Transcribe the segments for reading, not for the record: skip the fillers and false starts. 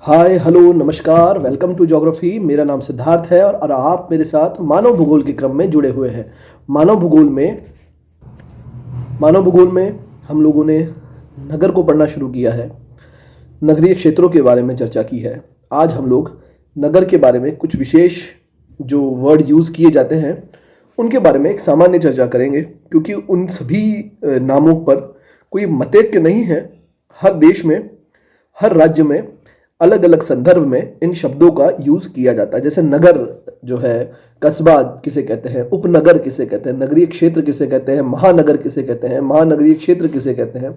Hi hello नमस्कार welcome to geography. मेरा नाम सिद्धार्थ है और आप मेरे साथ मानव भूगोल के क्रम में जुड़े हुए हैं। मानव भूगोल में हम लोगों ने नगर को पढ़ना शुरू किया है, नगरीय क्षेत्रों के बारे में चर्चा की है। आज हम लोग नगर के बारे में कुछ विशेष जो वर्ड यूज़ किए जाते हैं उनके बारे में एक सामान्य चर्चा करेंगे, क्योंकि उन सभी नामों पर कोई मतैक्य नहीं है। हर देश में, हर राज्य में अलग अलग संदर्भ में इन शब्दों का यूज़ किया जाता है। जैसे नगर जो है, कस्बा किसे कहते हैं, उपनगर किसे कहते हैं, नगरीय क्षेत्र किसे कहते हैं, महानगर किसे कहते हैं, महानगरीय क्षेत्र किसे कहते हैं।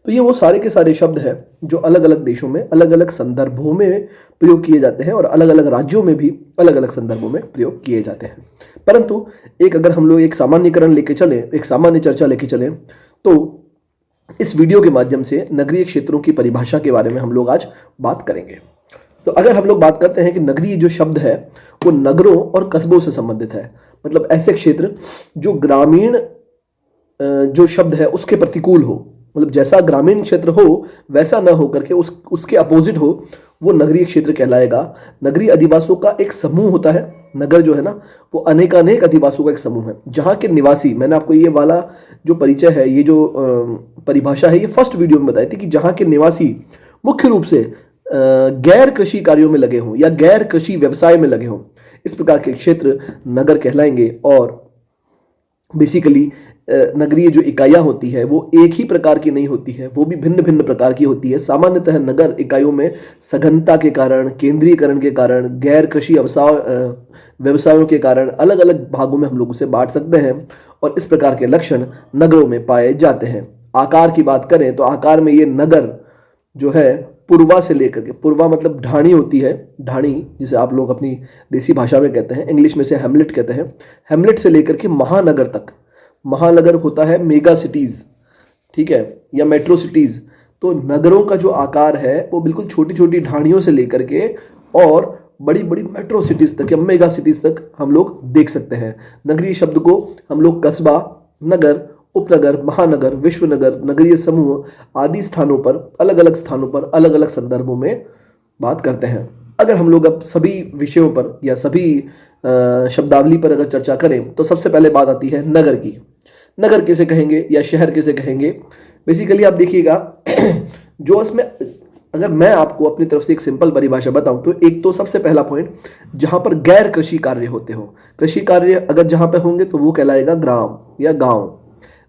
तो ये वो सारे के सारे शब्द हैं जो अलग अलग देशों में अलग अलग संदर्भों में प्रयोग किए जाते हैं और अलग अलग राज्यों में भी अलग अलग संदर्भों में प्रयोग किए जाते हैं। परंतु अगर हम लोग एक सामान्यकरण लेके चलें, एक सामान्य चर्चा लेके चलें, तो इस वीडियो के माध्यम से नगरीय क्षेत्रों की परिभाषा के बारे में हम लोग आज बात करेंगे। तो अगर हम लोग बात करते हैं कि नगरीय जो शब्द है वो नगरों और कस्बों से संबंधित है, मतलब ऐसे क्षेत्र जो ग्रामीण जो शब्द है उसके प्रतिकूल हो, मतलब जैसा ग्रामीण क्षेत्र हो वैसा न हो करके उसके अपोजिट हो, वो नगरीय क्षेत्र कहलाएगा। नगरीय अधिवासों का एक समूह होता है। नगर जो है ना, वो अनेकानेक अधिवासों का एक समूह है जहाँ के निवासी, मैंने आपको ये वाला जो परिचय है, ये जो परिभाषा है, ये फर्स्ट वीडियो में बताई थी कि जहाँ के निवासी मुख्य रूप से गैर कृषि कार्यों में लगे हों या गैर कृषि व्यवसाय में लगे हों, इस प्रकार के क्षेत्र नगर कहलाएंगे। और बेसिकली नगरीय जो इकाइयाँ होती है वो एक ही प्रकार की नहीं होती है, वो भी भिन्न भिन्न प्रकार की होती है। सामान्यतः नगर इकाइयों में सघनता के कारण, केंद्रीयकरण के कारण, गैर कृषि व्यवसायों के कारण अलग अलग भागों में हम लोग उसे बांट सकते हैं और इस प्रकार के लक्षण नगरों में पाए जाते हैं। आकार की बात करें तो आकार में ये नगर जो है पूर्वा से लेकर के, पूर्वा मतलब ढाणी होती है, ढाणी जिसे आप लोग अपनी देसी भाषा में कहते हैं, इंग्लिश में से हैमलेट कहते हैं, हैमलेट से लेकर के महानगर तक। महानगर होता है मेगा सिटीज़, ठीक है, या मेट्रो सिटीज़। तो नगरों का जो आकार है वो बिल्कुल छोटी छोटी ढाणियों से लेकर के और बड़ी बड़ी मेट्रो सिटीज़ तक या मेगा सिटीज़ तक हम लोग देख सकते हैं। नगरीय शब्द को हम लोग कस्बा, नगर, उपनगर, महानगर, विश्वनगर, नगरीय समूह आदि स्थानों पर, अलग अलग स्थानों पर, अलग अलग संदर्भों में बात करते हैं। अगर हम लोग अब सभी विषयों पर या सभी शब्दावली पर अगर चर्चा करें तो सबसे पहले बात आती है नगर की। नगर किसे कहेंगे या शहर किसे कहेंगे? बेसिकली आप देखिएगा जो इसमें, अगर मैं आपको अपनी तरफ से एक सिंपल परिभाषा बताऊं तो एक तो सबसे पहला पॉइंट, जहां पर गैर कृषि कार्य होते हो। कृषि कार्य अगर जहां पे होंगे तो वो कहलाएगा ग्राम या गांव,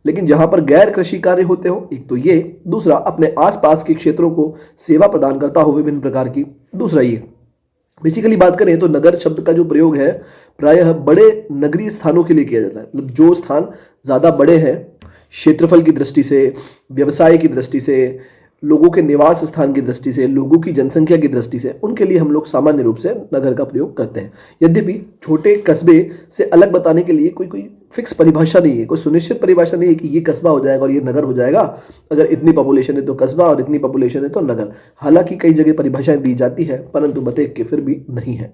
लेकिन जहां पर गैर कृषि कार्य होते हो, एक तो ये, दूसरा अपने आसपास के क्षेत्रों को सेवा प्रदान करता हो विभिन्न प्रकार की, दूसरा ये। बेसिकली बात करें तो नगर शब्द का जो प्रयोग है प्रायः बड़े नगरीय स्थानों के लिए किया जाता है, मतलब जो स्थान ज़्यादा बड़े हैं क्षेत्रफल की दृष्टि से, व्यवसाय की दृष्टि से, लोगों के निवास स्थान की दृष्टि से, लोगों की जनसंख्या की दृष्टि से, उनके लिए हम लोग सामान्य रूप से नगर का प्रयोग करते हैं। यद्यपि छोटे कस्बे से अलग बताने के लिए कोई फिक्स परिभाषा नहीं है, कोई सुनिश्चित परिभाषा नहीं है कि ये कस्बा हो जाएगा और ये नगर हो जाएगा। अगर इतनी पॉपुलेशन है तो कस्बा और इतनी पॉपुलेशन है तो नगर। हालांकि कई जगह परिभाषाएं दी जाती है, परंतु मतैक्य फिर भी नहीं है।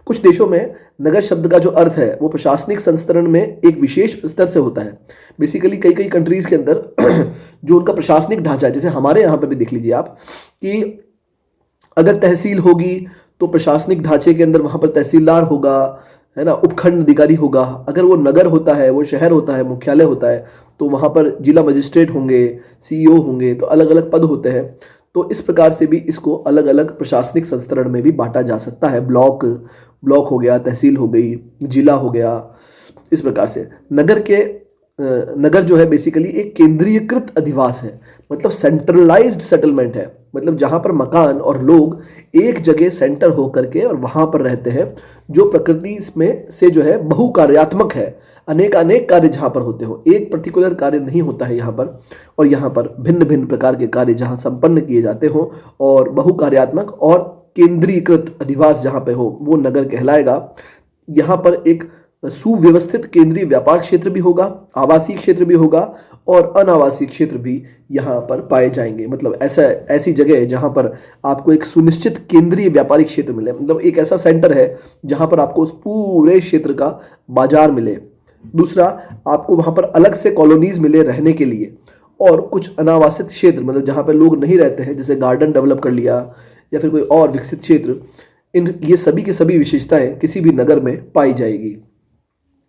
कुछ देशों में नगर शब्द का जो अर्थ है वो प्रशासनिक संस्करण में एक विशेष स्तर से होता है। बेसिकली कई कंट्रीज के अंदर जो उनका प्रशासनिक ढांचा है, जैसे हमारे यहाँ पे भी देख लीजिए आप कि अगर तहसील होगी तो प्रशासनिक ढांचे के अंदर वहाँ पर तहसीलदार होगा, है ना, उपखंड अधिकारी होगा। अगर वो नगर होता है, वो शहर होता है, मुख्यालय होता है, तो वहाँ पर जिला मजिस्ट्रेट होंगे, सीईओ होंगे, तो अलग अलग पद होते हैं। तो इस प्रकार से भी इसको अलग अलग प्रशासनिक संस्करण में भी बांटा जा सकता है। ब्लॉक हो गया, तहसील हो गई, जिला हो गया, इस प्रकार से। नगर जो है बेसिकली एक केंद्रीयकृत अधिवास है, मतलब सेंट्रलाइज्ड सेटलमेंट है, मतलब जहां पर मकान और लोग एक जगह सेंटर होकर के और वहां पर रहते हैं, जो प्रकृति में से जो है बहुकार्यात्मक है। अनेक कार्य जहां पर होते हो, एक पर्टिकुलर कार्य नहीं होता है यहाँ पर, और यहाँ पर भिन्न भिन्न प्रकार के कार्य जहाँ संपन्न किए जाते हो और बहुकार्यात्मक और केंद्रीकृत अधिवास जहाँ पे हो वो नगर कहलाएगा। यहाँ पर एक सुव्यवस्थित केंद्रीय व्यापार क्षेत्र भी होगा, आवासीय क्षेत्र भी होगा और अनावासीय क्षेत्र भी यहाँ पर पाए जाएंगे। मतलब ऐसी जगह जहाँ पर आपको एक सुनिश्चित केंद्रीय व्यापारिक क्षेत्र मिले, मतलब एक ऐसा सेंटर है जहाँ पर आपको उस पूरे क्षेत्र का बाजार मिले। दूसरा, आपको वहाँ पर अलग से कॉलोनीज मिले रहने के लिए, और कुछ अनावासित क्षेत्र, मतलब जहाँ पर लोग नहीं रहते हैं, जैसे गार्डन डेवलप कर लिया या फिर कोई और विकसित क्षेत्र, ये सभी की सभी विशेषताएं किसी भी नगर में पाई जाएगी।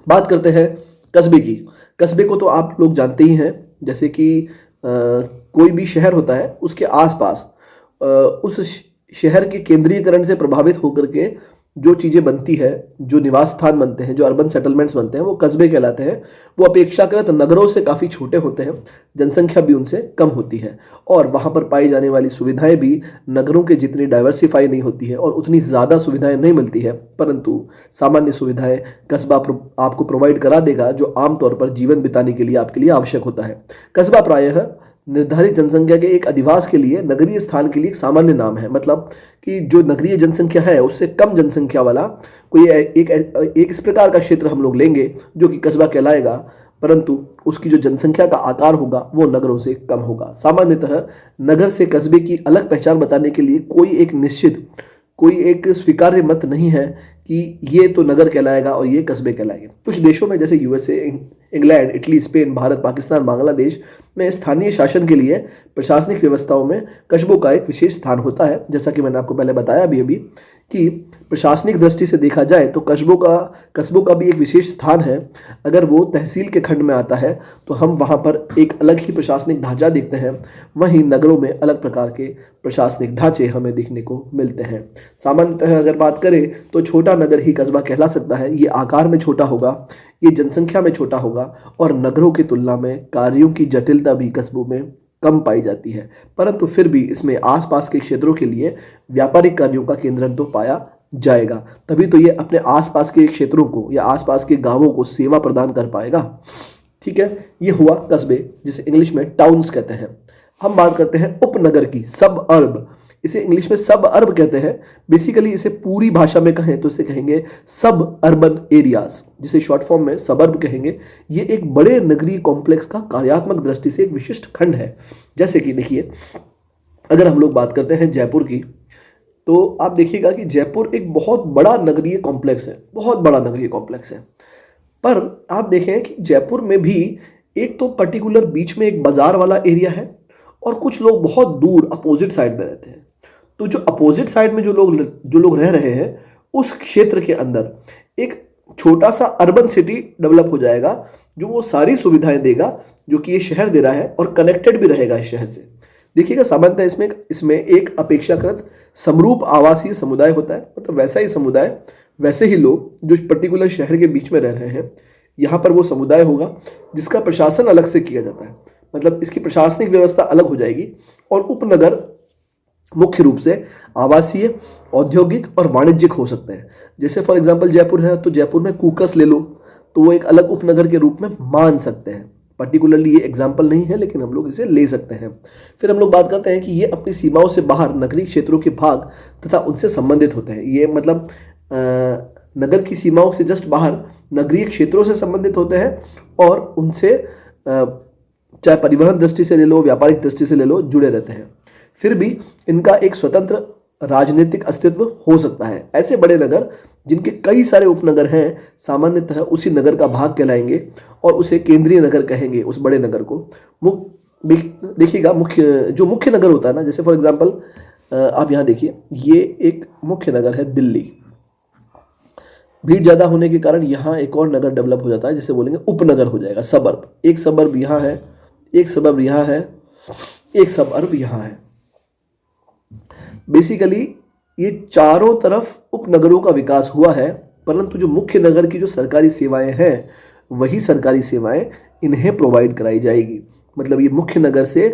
बात करते हैं कस्बे की। कस्बे को तो आप लोग जानते ही हैं, जैसे कि कोई भी शहर होता है उसके आसपास उस शहर के केंद्रीकरण से प्रभावित होकर के जो चीज़ें बनती है, जो निवास स्थान बनते हैं, जो अर्बन सेटलमेंट्स बनते हैं, वो कस्बे कहलाते हैं। वो अपेक्षाकृत नगरों से काफ़ी छोटे होते हैं, जनसंख्या भी उनसे कम होती है और वहाँ पर पाई जाने वाली सुविधाएं भी नगरों के जितनी डाइवर्सिफाई नहीं होती है और उतनी ज़्यादा सुविधाएं नहीं मिलती है, परंतु सामान्य सुविधाएं कस्बा आपको प्रोवाइड करा देगा जो आमतौर पर जीवन बिताने के लिए आपके लिए आवश्यक होता है। कस्बा प्रायः निर्धारित जनसंख्या के एक अधिवास के लिए नगरीय स्थान के लिए एक सामान्य नाम है। मतलब कि जो नगरीय जनसंख्या है उससे कम जनसंख्या वाला कोई एक इस प्रकार का क्षेत्र हम लोग लेंगे जो कि कस्बा कहलाएगा, परंतु उसकी जो जनसंख्या का आकार होगा वो नगरों से कम होगा। सामान्यतः नगर से कस्बे की अलग पहचान बताने के लिए कोई एक स्वीकार्य मत नहीं है कि ये तो नगर कहलाएगा और ये कस्बे कहलाएंगे। कुछ देशों में जैसे USA, England, Italy, Spain, Bharat, Pakistan, Bangladesh में स्थानीय शासन के लिए प्रशासनिक व्यवस्थाओं में कस्बों का एक विशेष स्थान होता है। जैसा कि मैंने आपको पहले बताया अभी कि प्रशासनिक दृष्टि से देखा जाए तो कस्बों का भी एक विशेष स्थान है। अगर वो तहसील के खंड में आता है तो हम वहाँ पर एक अलग ही प्रशासनिक ढांचा देखते हैं, वहीं नगरों में अलग प्रकार के प्रशासनिक ढांचे हमें देखने को मिलते हैं। सामान्यतः अगर बात करें तो छोटा नगर ही कस्बा कहला सकता है। ये आकार में छोटा होगा, ये जनसंख्या में छोटा होगा और नगरों की तुलना में कार्यों की जटिलता भी कस्बों में कम पाई जाती है, परंतु फिर भी इसमें आसपास के क्षेत्रों के लिए व्यापारिक कार्यों का केंद्रण तो पाया जाएगा। तभी तो ये अपने आसपास के क्षेत्रों को या आसपास के गांवों को सेवा प्रदान कर पाएगा। ठीक है, ये हुआ कस्बे, जिसे इंग्लिश में टाउन्स कहते हैं। हम बात करते हैं उपनगर की, सब अर्ब। इसे इंग्लिश में सब अर्ब कहते हैं। बेसिकली इसे पूरी भाषा में कहें तो इसे कहेंगे सब अर्बन एरियाज, जिसे शॉर्ट फॉर्म में सबअर्ब कहेंगे। ये एक बड़े नगरीय कॉम्प्लेक्स का कार्यात्मक दृष्टि से एक विशिष्ट खंड है। जैसे कि देखिए, अगर हम लोग बात करते हैं जयपुर की, तो आप देखिएगा कि जयपुर एक बहुत बड़ा नगरीय कॉम्प्लेक्स है, बहुत बड़ा नगरीय कॉम्प्लेक्स है। पर आप देखें कि जयपुर में भी एक तो पर्टिकुलर बीच में एक बाजार वाला एरिया है और कुछ लोग बहुत दूर अपोजिट साइड में रहते हैं। तो जो अपोजिट साइड में जो लोग रह रहे हैं, उस क्षेत्र के अंदर एक छोटा सा अर्बन सिटी डेवलप हो जाएगा जो वो सारी सुविधाएं देगा जो कि ये शहर दे रहा है और कनेक्टेड भी रहेगा इस शहर से। देखिएगा, सामान्यतः इसमें एक अपेक्षाकृत समरूप आवासीय समुदाय होता है। मतलब वैसा ही समुदाय, वैसे ही लोग जो पर्टिकुलर शहर के बीच में रह रहे हैं, यहाँ पर वो समुदाय होगा जिसका प्रशासन अलग से किया जाता है। मतलब इसकी प्रशासनिक व्यवस्था अलग हो जाएगी और उपनगर मुख्य रूप से आवासीय, औद्योगिक और वाणिज्यिक हो सकते हैं। जैसे फॉर एग्जांपल जयपुर है तो जयपुर में कूकस ले लो, तो वो एक अलग उपनगर के रूप में मान सकते हैं। पर्टिकुलरली ये एग्जाम्पल नहीं है, लेकिन हम लोग इसे ले सकते हैं। फिर हम लोग बात करते हैं कि ये अपनी सीमाओं से बाहर नगरीय क्षेत्रों के भाग तथा उनसे संबंधित होते हैं। ये मतलब नगर की सीमाओं से जस्ट बाहर नगरीय क्षेत्रों से संबंधित होते हैं और उनसे चाहे परिवहन दृष्टि से ले लो, व्यापारिक दृष्टि से ले लो, जुड़े रहते हैं। फिर भी इनका एक स्वतंत्र राजनीतिक अस्तित्व हो सकता है। ऐसे बड़े नगर जिनके कई सारे उपनगर हैं, सामान्यतः उसी नगर का भाग कहलाएंगे और उसे केंद्रीय नगर कहेंगे, उस बड़े नगर को। देखिएगा, मुख्य नगर होता है ना, जैसे फॉर एग्जांपल आप यहाँ देखिए, ये एक मुख्य नगर है दिल्ली। भीड़ ज़्यादा होने के कारण यहाँ एक और नगर डेवलप हो जाता है, जिसे बोलेंगे उपनगर हो जाएगा, सबअर्ब। एक सबअर्ब यहाँ है, एक सबअर्ब यहाँ है, एक सबअर्ब यहाँ है। बेसिकली ये चारों तरफ उपनगरों का विकास हुआ है, परंतु जो मुख्य नगर की जो सरकारी सेवाएं हैं, वही सरकारी सेवाएं इन्हें प्रोवाइड कराई जाएगी। मतलब ये मुख्य नगर से,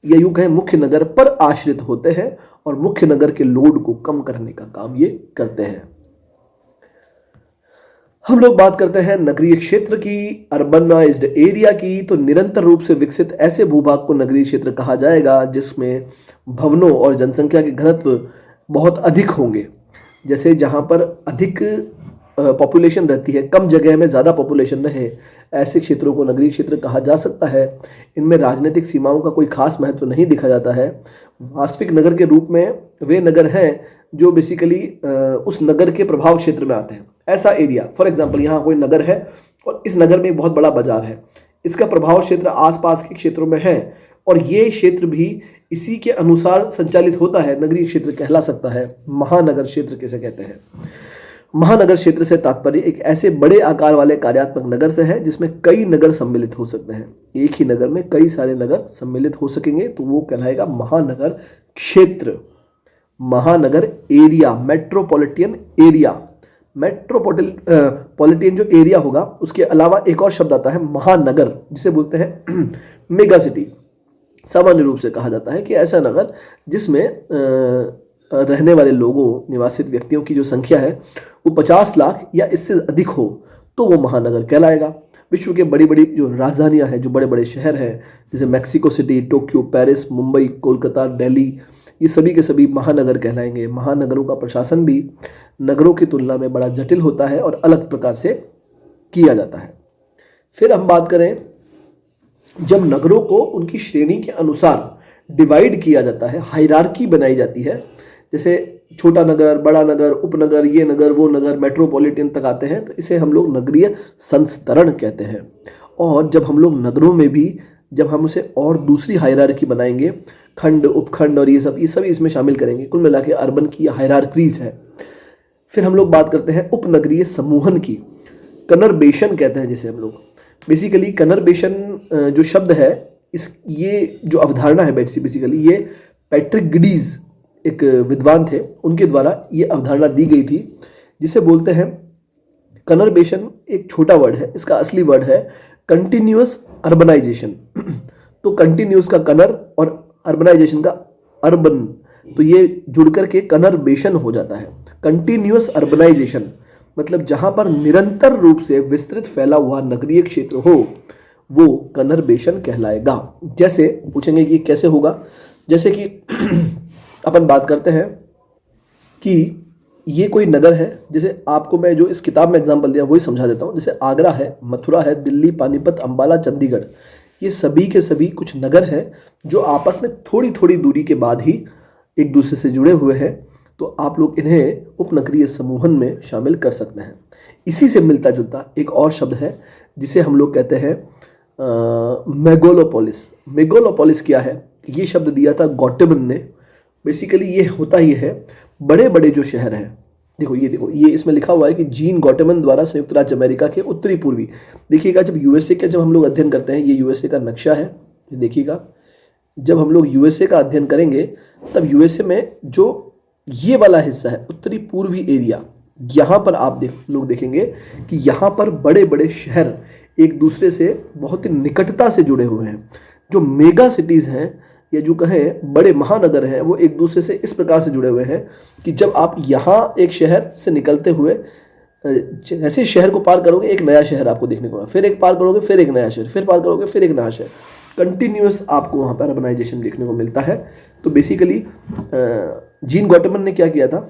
या यूं कहें मुख्य नगर पर आश्रित होते हैं और मुख्य नगर के लोड को कम करने का काम ये करते हैं। हम लोग बात करते हैं नगरीय क्षेत्र की, अर्बनाइज्ड एरिया की। तो निरंतर रूप से विकसित ऐसे भूभाग को नगरीय क्षेत्र कहा जाएगा जिसमें भवनों और जनसंख्या के घनत्व बहुत अधिक होंगे। जैसे जहां पर अधिक पॉपुलेशन रहती है, कम जगह में ज़्यादा पॉपुलेशन रहे, ऐसे क्षेत्रों को नगरीय क्षेत्र कहा जा सकता है। इनमें राजनीतिक सीमाओं का कोई खास महत्व नहीं दिखा जाता है। वास्तविक नगर के रूप में वे नगर हैं जो बेसिकली उस नगर के प्रभाव क्षेत्र में आते हैं। ऐसा एरिया, फॉर एग्जांपल यहाँ कोई नगर है और इस नगर में एक बहुत बड़ा बाजार है, इसका प्रभाव क्षेत्र आसपास के क्षेत्रों में है, और ये क्षेत्र भी इसी के अनुसार संचालित होता है, नगरीय क्षेत्र कहला सकता है। महानगर क्षेत्र किसे कहते हैं? महानगर क्षेत्र से तात्पर्य एक ऐसे बड़े आकार वाले कार्यात्मक नगर से है जिसमें कई नगर सम्मिलित हो सकते हैं। एक ही नगर में कई सारे नगर सम्मिलित हो सकेंगे तो वो कहलाएगा महानगर क्षेत्र। महानगर एरिया, मेट्रोपॉलिटन एरिया, मेट्रोपॉलिटन जो एरिया होगा उसके अलावा एक और शब्द आता है महानगर, जिसे बोलते हैं मेगा सिटी। सामान्य रूप से कहा जाता है कि ऐसा नगर जिसमें रहने वाले लोगों, निवासित व्यक्तियों की जो संख्या है वो 50 लाख या इससे अधिक हो तो वो महानगर कहलाएगा। विश्व के बड़ी बड़ी जो राजधानियां हैं, जो बड़े बड़े शहर हैं, जैसे Mexico city, Tokyo, Paris, Mumbai, Kolkata, Delhi, ये सभी के सभी महानगर कहलाएंगे। महानगरों का प्रशासन भी नगरों की तुलना में बड़ा जटिल होता है और अलग प्रकार से किया जाता है। फिर हम बात करें, जब नगरों को उनकी श्रेणी के अनुसार डिवाइड किया जाता है, हायरार्की बनाई जाती है, जैसे छोटा नगर, बड़ा नगर, उपनगर, ये नगर, वो नगर, मेट्रोपॉलिटन तक आते हैं, तो इसे हम लोग नगरीय संस्तरण कहते हैं। और जब हम लोग नगरों में भी जब हम उसे और दूसरी हायरार्की बनाएंगे, खंड, उपखंड और ये सभी इसमें शामिल करेंगे, कुल मिला के अर्बन की हायरार्कीज है। फिर हम लोग बात करते हैं उपनगरीय समूहन की, कनर्बेशन कहते हैं जिसे हम लोग। बेसिकली कनर्बेशन जो शब्द है, ये जो अवधारणा है बेसिकली ये पैट्रिक गिडीज एक विद्वान थे, उनके द्वारा ये अवधारणा दी गई थी, जिसे बोलते हैं कनर्बेशन। एक छोटा वर्ड है, इसका असली वर्ड है कंटिन्यूअस अर्बनाइजेशन। तो कंटिन्यूअस का कनर और अर्बनाइजेशन का अर्बन, तो ये जुड़कर के कनर्बेशन हो जाता है। कंटिन्यूअस अर्बनाइजेशन मतलब जहां पर निरंतर रूप से विस्तृत फैला हुआ नगरीय क्षेत्र हो वो कनर्बेशन कहलाएगा। जैसे पूछेंगे कि कैसे होगा, जैसे कि अपन बात करते हैं कि ये कोई नगर है, जैसे आपको मैं जो इस किताब में एग्जाम्पल दिया वही समझा देता हूँ। जैसे आगरा है, मथुरा है, दिल्ली, पानीपत, अंबाला, चंडीगढ़, ये सभी के सभी कुछ नगर हैं जो आपस में थोड़ी थोड़ी दूरी के बाद ही एक दूसरे से जुड़े हुए हैं, तो आप लोग इन्हें उपनगरीय समूहन में शामिल कर सकते हैं। इसी से मिलता जुलता एक और शब्द है जिसे हम लोग कहते हैं मेगालोपोलिस। मेगालोपोलिस क्या है? ये शब्द दिया था गॉटेमन ने। बेसिकली ये होता ही है बड़े बड़े जो शहर हैं, देखो ये इसमें लिखा हुआ है कि जीन गॉटेमन द्वारा संयुक्त राज्य अमेरिका के उत्तरी पूर्वी, देखिएगा जब यूएसए का जब हम लोग अध्ययन करते हैं, ये यूएसए का नक्शा है, ये देखिएगा जब हम लोग यूएसए का अध्ययन करेंगे तब यूएसए में जो ये वाला हिस्सा है उत्तरी पूर्वी एरिया, यहाँ पर आप लोग देखेंगे कि यहाँ पर बड़े बड़े शहर एक दूसरे से बहुत ही निकटता से जुड़े हुए हैं। जो मेगा सिटीज़ हैं या जो कहें बड़े महानगर हैं वो एक दूसरे से इस प्रकार से जुड़े हुए हैं कि जब आप यहाँ एक शहर से निकलते हुए जैसे शहर को पार करोगे एक नया शहर आपको देखने को मिलेगा, फिर एक पार करोगे फिर एक नया शहर, फिर पार करोगे फिर एक नया शहर, कंटिन्यूअस आपको वहाँ पर अर्बनाइजेशन देखने को मिलता है। तो बेसिकली जीन गॉटेमन ने क्या किया था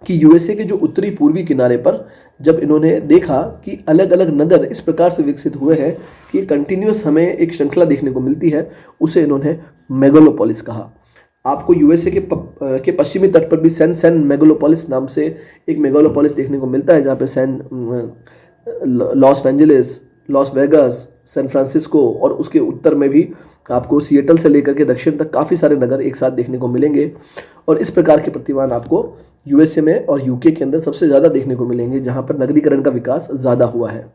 कि यूएसए के जो उत्तरी पूर्वी किनारे पर जब इन्होंने देखा कि अलग अलग नगर इस प्रकार से विकसित हुए हैं कि कंटिन्यूअस हमें एक श्रृंखला देखने को मिलती है, उसे इन्होंने मेगालोपोलिस कहा। आपको यूएसए के पश्चिमी तट पर भी सैन मेगालोपोलिस नाम से एक मेगालोपोलिस देखने को मिलता है, जहाँ पे Los Angeles, Las Vegas, San Francisco और उसके उत्तर में भी आपको सिएटल से लेकर के दक्षिण तक काफ़ी सारे नगर एक साथ देखने को मिलेंगे। और इस प्रकार के प्रतिमान आपको यूएसए में और यूके के अंदर सबसे ज़्यादा देखने को मिलेंगे, जहाँ पर नगरीकरण का विकास ज़्यादा हुआ है।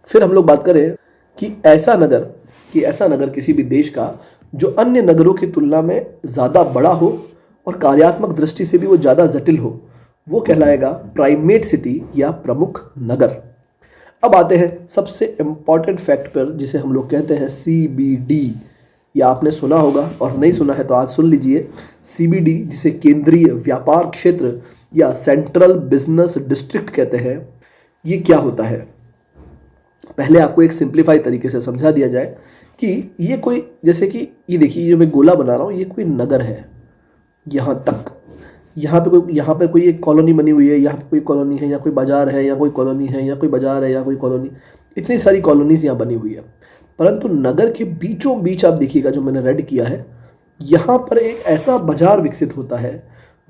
फिर हम लोग बात करें कि ऐसा नगर किसी भी देश का जो अन्य नगरों की तुलना में ज़्यादा बड़ा हो और कार्यात्मक दृष्टि से भी वो ज़्यादा जटिल हो, वो कहलाएगा प्राइमेट सिटी या प्रमुख नगर। अब आते हैं सबसे इम्पॉर्टेंट फैक्ट पर, जिसे हम लोग कहते हैं सीबीडी। या आपने सुना होगा और नहीं सुना है तो आज सुन लीजिए। सीबीडी, जिसे केंद्रीय व्यापार क्षेत्र या सेंट्रल बिजनेस डिस्ट्रिक्ट कहते हैं, ये क्या होता है? पहले आपको एक सिंप्लीफाई तरीके से समझा दिया जाए कि ये कोई, जैसे कि ये देखिए जो मैं गोला बना रहा हूँ, ये कोई नगर है। यहाँ तक यहाँ पे कोई एक कॉलोनी बनी हुई है, यहाँ पे कोई कॉलोनी है, यहाँ कोई बाजार है, यहाँ कोई कॉलोनी है, यहाँ कोई बाजार है, यहाँ कोई कॉलोनी, इतनी सारी कॉलोनीज यहाँ बनी हुई है। परंतु नगर के बीचों बीच आप देखिएगा जो मैंने रेड किया है, यहाँ पर एक ऐसा बाजार विकसित होता है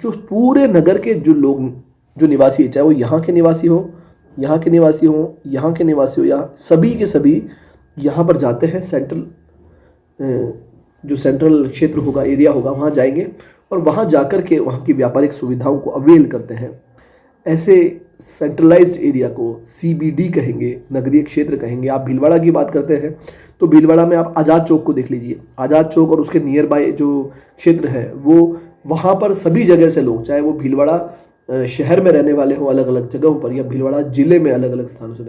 जो पूरे नगर के जो लोग, जो निवासी है, चाहे वो यहाँ के निवासी हो, यहाँ के निवासी हो, यहाँ के निवासी हो, या सभी के सभी यहाँ पर जाते हैं सेंट्रल जो सेंट्रल क्षेत्र होगा, एरिया होगा, वहाँ जाएंगे और वहाँ जाकर के वहाँ की व्यापारिक सुविधाओं को अवेल करते हैं। ऐसे सेंट्रलाइज्ड एरिया को सीबीडी कहेंगे, नगरीय क्षेत्र कहेंगे। आप भीलवाड़ा की बात करते हैं तो भीलवाड़ा में आप आज़ाद चौक को देख लीजिए। आज़ाद चौक और उसके नियर बाय जो क्षेत्र है वो, वहाँ पर सभी जगह से लोग, चाहे वो भीलवाड़ा शहर में रहने वाले हों अलग अलग जगहों पर, या भीलवाड़ा जिले में अलग अलग स्थानों से,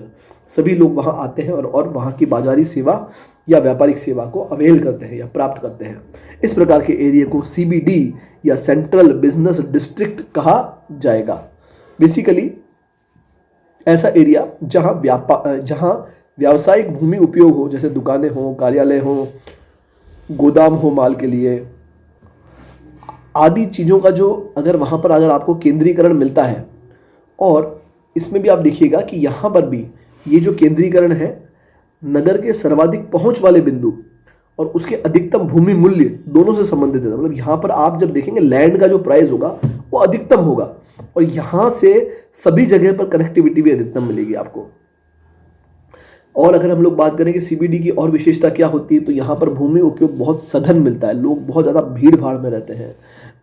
सभी लोग वहाँ आते हैं और वहाँ की बाजारी सेवा या व्यापारिक सेवा को अवेल करते हैं या प्राप्त करते हैं। इस प्रकार के एरिया को सीबीडी या सेंट्रल बिजनेस डिस्ट्रिक्ट कहा जाएगा। बेसिकली ऐसा एरिया जहाँ व्यावसायिक भूमि उपयोग हो, जैसे दुकानें हो, कार्यालय हो, गोदाम हो माल के लिए आदि चीज़ों का जो अगर वहाँ पर अगर आपको केंद्रीकरण मिलता है। और इसमें भी आप देखिएगा कि यहाँ पर भी ये जो केंद्रीकरण है नगर के सर्वाधिक पहुँच वाले बिंदु और उसके अधिकतम भूमि मूल्य दोनों से संबंधित है। मतलब यहाँ पर आप जब देखेंगे लैंड का जो प्राइस होगा वो अधिकतम होगा और यहाँ से सभी जगह पर कनेक्टिविटी भी अधिकतम मिलेगी आपको। और अगर हम लोग बात करें कि सीबीडी की और विशेषता क्या होती है, तो यहाँ पर भूमि उपयोग बहुत सघन मिलता है। लोग बहुत ज़्यादा भीड़ भाड़ में रहते हैं।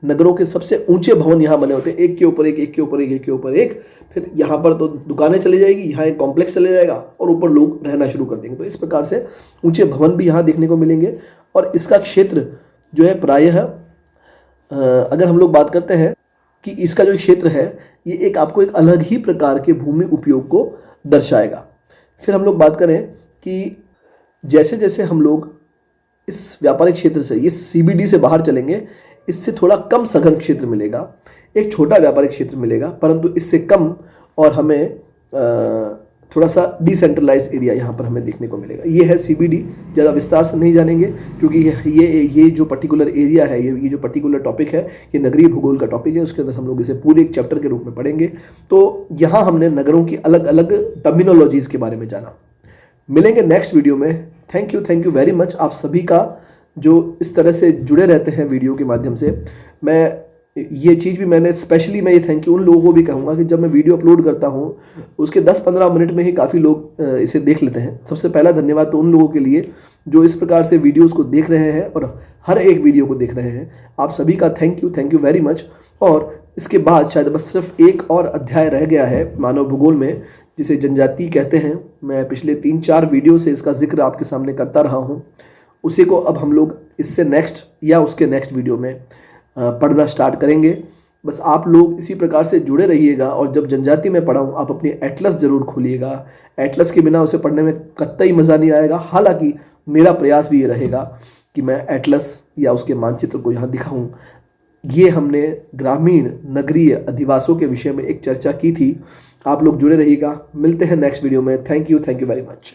नगरों के सबसे ऊंचे भवन यहाँ बने होते हैं, एक के ऊपर एक, एक के ऊपर एक, एक के ऊपर एक। फिर यहाँ पर तो दुकानें चली जाएगी, यहाँ एक कॉम्प्लेक्स चले जाएगा और ऊपर लोग रहना शुरू कर देंगे। तो इस प्रकार से ऊंचे भवन भी यहाँ देखने को मिलेंगे। और इसका क्षेत्र जो है प्रायः अगर हम लोग बात करते हैं कि इसका जो क्षेत्र है ये एक आपको एक अलग ही प्रकार के भूमि उपयोग को दर्शाएगा। फिर हम लोग बात करें कि जैसे जैसे हम लोग इस व्यापारिक क्षेत्र से, इस सीबीडी से बाहर चलेंगे, इससे थोड़ा कम सघन क्षेत्र मिलेगा, एक छोटा व्यापारिक क्षेत्र मिलेगा, परंतु इससे कम और हमें थोड़ा सा डिसेंट्रलाइज्ड एरिया यहाँ पर हमें देखने को मिलेगा। ये है सीबीडी। ज़्यादा विस्तार से नहीं जानेंगे क्योंकि ये जो पर्टिकुलर एरिया है, ये जो पर्टिकुलर टॉपिक है, ये नगरीय भूगोल का टॉपिक है। उसके अंदर हम लोग इसे पूरे एक चैप्टर के रूप में पढ़ेंगे। तो यहाँ हमने नगरों की अलग अलग टर्मिनोलॉजीज़ के बारे में जाना। मिलेंगे नेक्स्ट वीडियो में। थैंक यू वेरी मच आप सभी का जो इस तरह से जुड़े रहते हैं वीडियो के माध्यम से। मैं ये चीज़ भी मैंने स्पेशली मैं ये थैंक यू उन लोगों को भी कहूँगा कि जब मैं वीडियो अपलोड करता हूँ उसके 10-15 मिनट में ही काफ़ी लोग इसे देख लेते हैं। सबसे पहला धन्यवाद तो उन लोगों के लिए जो इस प्रकार से वीडियोस को देख रहे हैं और हर एक वीडियो को देख रहे हैं। आप सभी का थैंक यू वेरी मच। और इसके बाद शायद बस सिर्फ एक और अध्याय रह गया है मानव भूगोल में, जिसे जनजाति कहते हैं। मैं पिछले 3-4 वीडियो से इसका जिक्र आपके सामने करता रहा हूँ। उसी को अब हम लोग इससे नेक्स्ट या उसके नेक्स्ट वीडियो में पढ़ना स्टार्ट करेंगे। बस आप लोग इसी प्रकार से जुड़े रहिएगा। और जब जनजाति में पढ़ाऊँ आप अपनी एटलस ज़रूर खोलिएगा। एटलस के बिना उसे पढ़ने में कतई मज़ा नहीं आएगा। हालांकि मेरा प्रयास भी ये रहेगा कि मैं एटलस या उसके मानचित्र को यहाँ दिखाऊँ। ये हमने ग्रामीण नगरीय अधिवासों के विषय में एक चर्चा की थी। आप लोग जुड़े रहिएगा। मिलते हैं नेक्स्ट वीडियो में। Thank you very much.